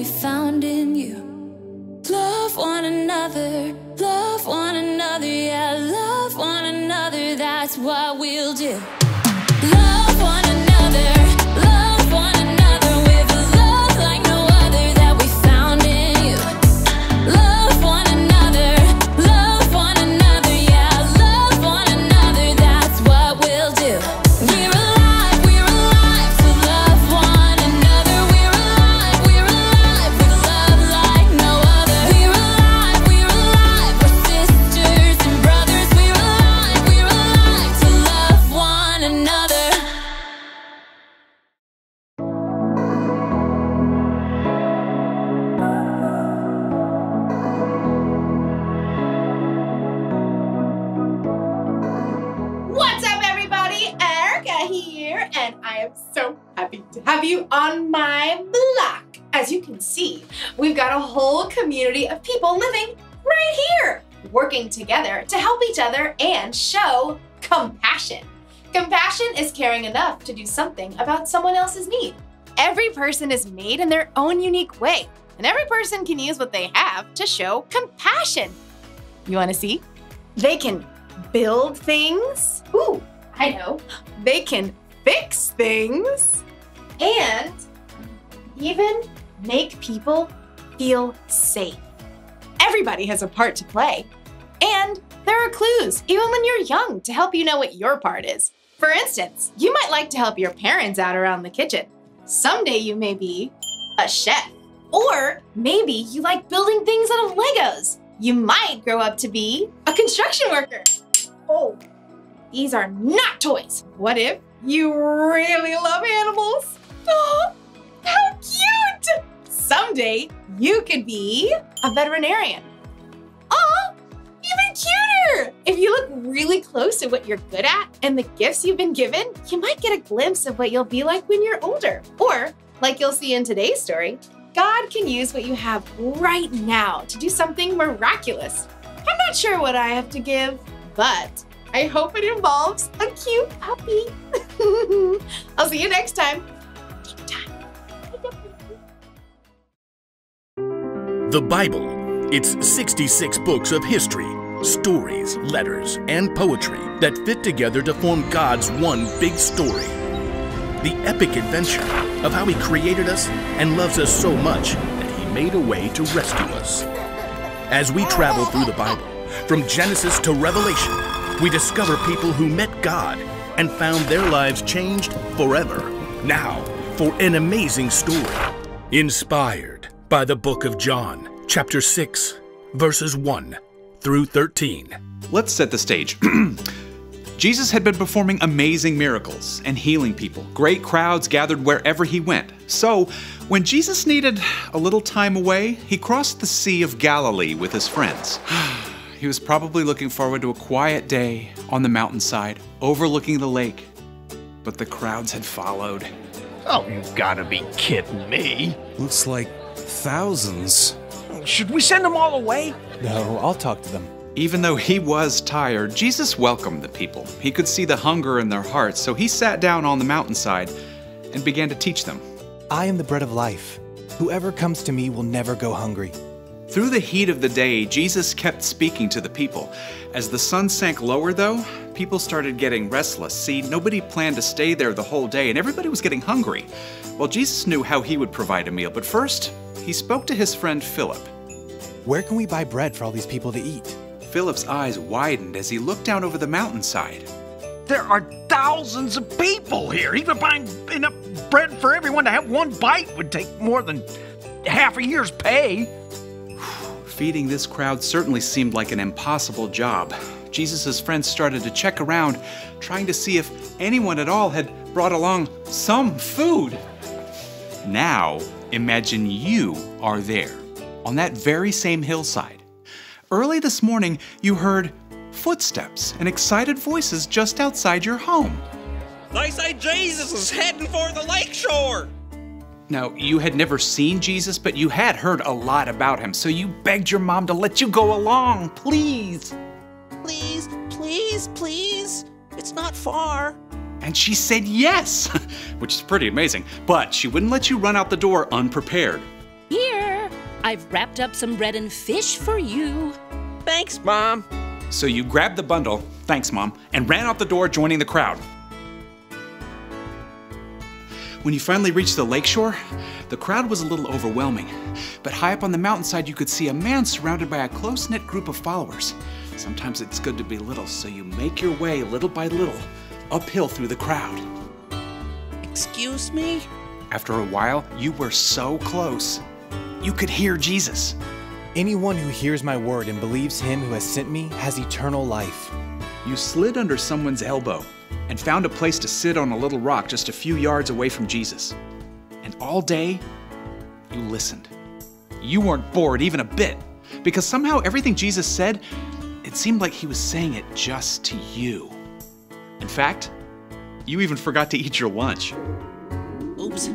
found in you. Love one another, yeah, love one another, that's what we'll do. Love one another with a love like no other that we found in you. Love one another, yeah, love one another, that's what we'll do. We're alive to love one another. We're alive with love like no other. We're alive, we're sisters and brothers. We're alive to love one another. What's up, everybody? Erica here, and I am so happy to have you on my block. As you can see, we've got a whole community of people living right here, working together to help each other and show compassion. Compassion is caring enough to do something about someone else's need. Every person is made in their own unique way, and every person can use what they have to show compassion. You want to see? They can build things. Ooh, I know. They can fix things. And even make people feel safe. Everybody has a part to play. And there are clues, even when you're young, to help you know what your part is. For instance, you might like to help your parents out around the kitchen. Someday you may be a chef. Or maybe you like building things out of Legos. You might grow up to be a construction worker. Oh, these are not toys. What if you really love animals? Oh, how cute! Someday you could be a veterinarian. Oh, even cuter! If you look really close to what you're good at and the gifts you've been given, you might get a glimpse of what you'll be like when you're older. Or, like you'll see in today's story, God can use what you have right now to do something miraculous. I'm not sure what I have to give, but I hope it involves a cute puppy. I'll see you next time. The Bible. It's 66 books of history, stories, letters, and poetry that fit together to form God's one big story. The epic adventure of how He created us and loves us so much that He made a way to rescue us. As we travel through the Bible, from Genesis to Revelation, we discover people who met God and found their lives changed forever. Now, for an amazing story, inspired by the book of John, chapter 6, verses 1 through 13. Let's set the stage. Jesus had been performing amazing miracles and healing people. Great crowds gathered wherever He went. So, when Jesus needed a little time away, He crossed the Sea of Galilee with His friends. He was probably looking forward to a quiet day on the mountainside, overlooking the lake. But the crowds had followed. Oh, you've got to be kidding me. Looks like thousands. Should we send them all away? No, I'll talk to them. Even though He was tired, Jesus welcomed the people. He could see the hunger in their hearts, so He sat down on the mountainside and began to teach them. I am the bread of life. Whoever comes to me will never go hungry. Through the heat of the day, Jesus kept speaking to the people. As the sun sank lower, though, people started getting restless. See, nobody planned to stay there the whole day, and everybody was getting hungry. Well, Jesus knew how He would provide a meal, but first, He spoke to His friend Philip. Where can we buy bread for all these people to eat? Philip's eyes widened as he looked down over the mountainside. There are thousands of people here. Even buying enough bread for everyone to have one bite would take more than half a year's pay. Feeding this crowd certainly seemed like an impossible job. Jesus' friends started to check around, trying to see if anyone at all had brought along some food. Now, imagine you are there, on that very same hillside. Early this morning, you heard footsteps and excited voices just outside your home. They say Jesus is heading for the lakeshore. Now, you had never seen Jesus, but you had heard a lot about Him, so you begged your mom to let you go along, please. Please, please, please. It's not far. And she said yes, which is pretty amazing, but she wouldn't let you run out the door unprepared. Here I've wrapped up some bread and fish for you. Thanks, Mom. So you grabbed the bundle, thanks Mom, and ran out the door, joining the crowd. When you finally reached the lakeshore, the crowd was a little overwhelming. But high up on the mountainside, you could see a man surrounded by a close-knit group of followers. Sometimes it's good to be little, so you make your way little by little uphill through the crowd. Excuse me? After a while, you were so close. You could hear Jesus. Anyone who hears my word and believes him who has sent me has eternal life. You slid under someone's elbow and found a place to sit on a little rock just a few yards away from Jesus. And all day, you listened. You weren't bored even a bit, because somehow everything Jesus said, it seemed like he was saying it just to you. In fact, you even forgot to eat your lunch. Oops.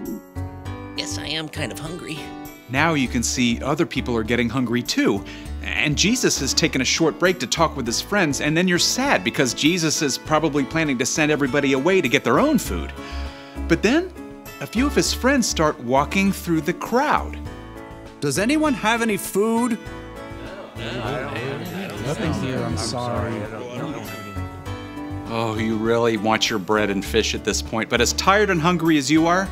Guess I am kind of hungry. Now you can see other people are getting hungry too. And Jesus has taken a short break to talk with his friends, and then you're sad because Jesus is probably planning to send everybody away to get their own food. But then, a few of his friends start walking through the crowd. Does anyone have any food? Nothing here, I'm sorry. Oh, you really want your bread and fish at this point, but as tired and hungry as you are,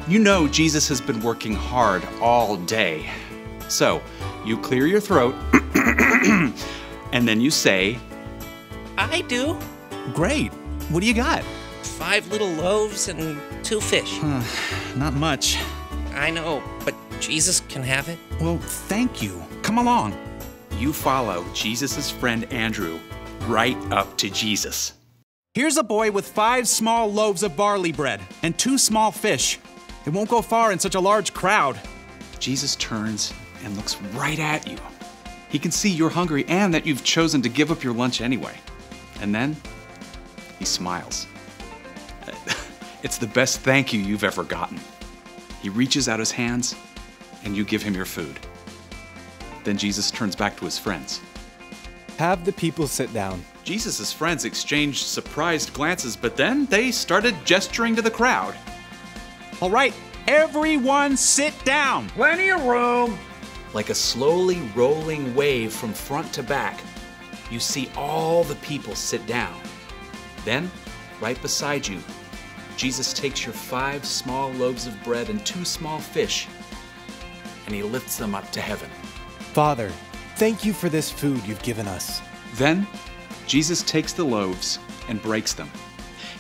you know Jesus has been working hard all day. So, you clear your throat, and then you say, I do. Great. What do you got? 5 little loaves and 2 fish. Not much. I know, but Jesus can have it. Well, thank you. Come along. You follow Jesus' friend Andrew right up to Jesus. Here's a boy with 5 small loaves of barley bread and 2 small fish. It won't go far in such a large crowd. Jesus turns and looks right at you. He can see you're hungry and that you've chosen to give up your lunch anyway. And then he smiles. It's the best thank you you've ever gotten. He reaches out his hands and you give him your food. Then Jesus turns back to his friends. Have the people sit down. Jesus' friends exchanged surprised glances, but then they started gesturing to the crowd. All right, everyone sit down. Plenty of room. Like a slowly rolling wave from front to back, you see all the people sit down. Then, right beside you, Jesus takes your 5 small loaves of bread and 2 small fish, and he lifts them up to heaven. Father, thank you for this food you've given us. Then, Jesus takes the loaves and breaks them.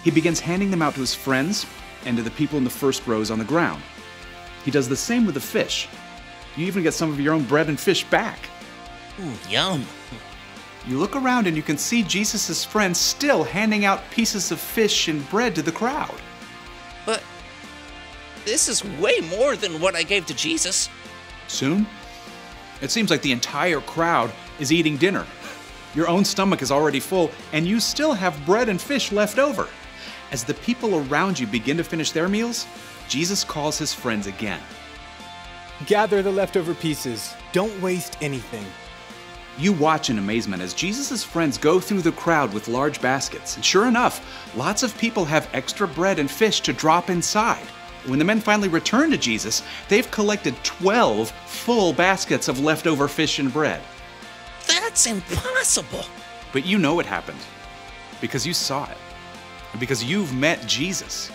He begins handing them out to his friends and to the people in the first rows on the ground. He does the same with the fish. You even get some of your own bread and fish back. Yum. You look around and you can see Jesus' friends still handing out pieces of fish and bread to the crowd. But this is way more than what I gave to Jesus. Soon, it seems like the entire crowd is eating dinner. Your own stomach is already full, and you still have bread and fish left over. As the people around you begin to finish their meals, Jesus calls his friends again. Gather the leftover pieces. Don't waste anything. You watch in amazement as Jesus' friends go through the crowd with large baskets. And sure enough, lots of people have extra bread and fish to drop inside. When the men finally return to Jesus, they've collected 12 full baskets of leftover fish and bread. That's impossible. But you know it happened, because you saw it, and because you've met Jesus.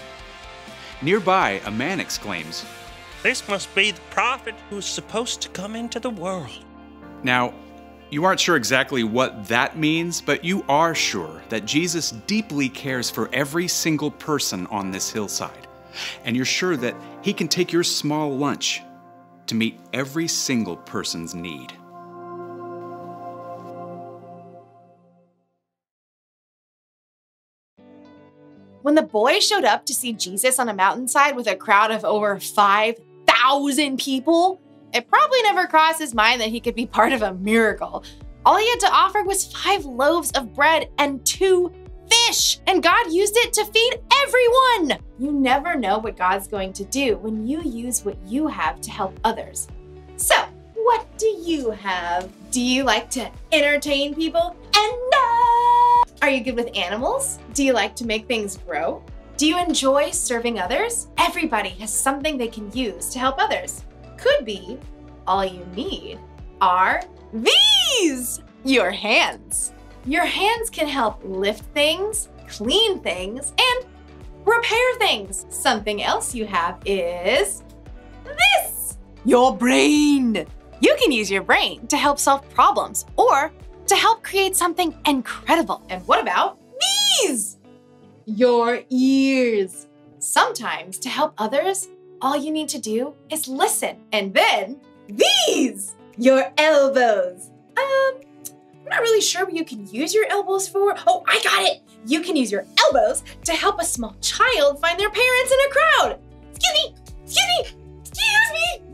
Nearby, a man exclaims, This must be the prophet who's supposed to come into the world. Now, you aren't sure exactly what that means, but you are sure that Jesus deeply cares for every single person on this hillside. And you're sure that he can take your small lunch to meet every single person's need. When the boy showed up to see Jesus on a mountainside with a crowd of over 5,000 people, it probably never crossed his mind that he could be part of a miracle. All he had to offer was 5 loaves of bread and 2 fish, and God used it to feed everyone. You never know what God's going to do when you use what you have to help others. So, what do you have? Do you like to entertain people? And are you good with animals? Do you like to make things grow? Do you enjoy serving others? Everybody has something they can use to help others. Could be all you need are these, your hands. Your hands can help lift things, clean things, and repair things. Something else you have is this, your brain. You can use your brain to help solve problems or to help create something incredible. And what about these? Your ears. Sometimes to help others, all you need to do is listen. And then these, your elbows. I'm not really sure what you can use your elbows for. Oh, I got it. You can use your elbows to help a small child find their parents in a crowd. Excuse me.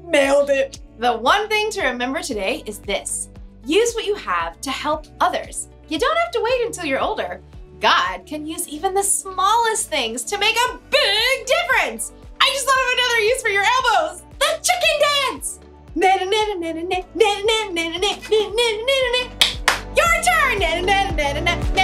Nailed it. The one thing to remember today is this. Use what you have to help others. You don't have to wait until you're older. God can use even the smallest things to make a big difference. I just thought of another use for your elbows. The chicken dance. Your turn.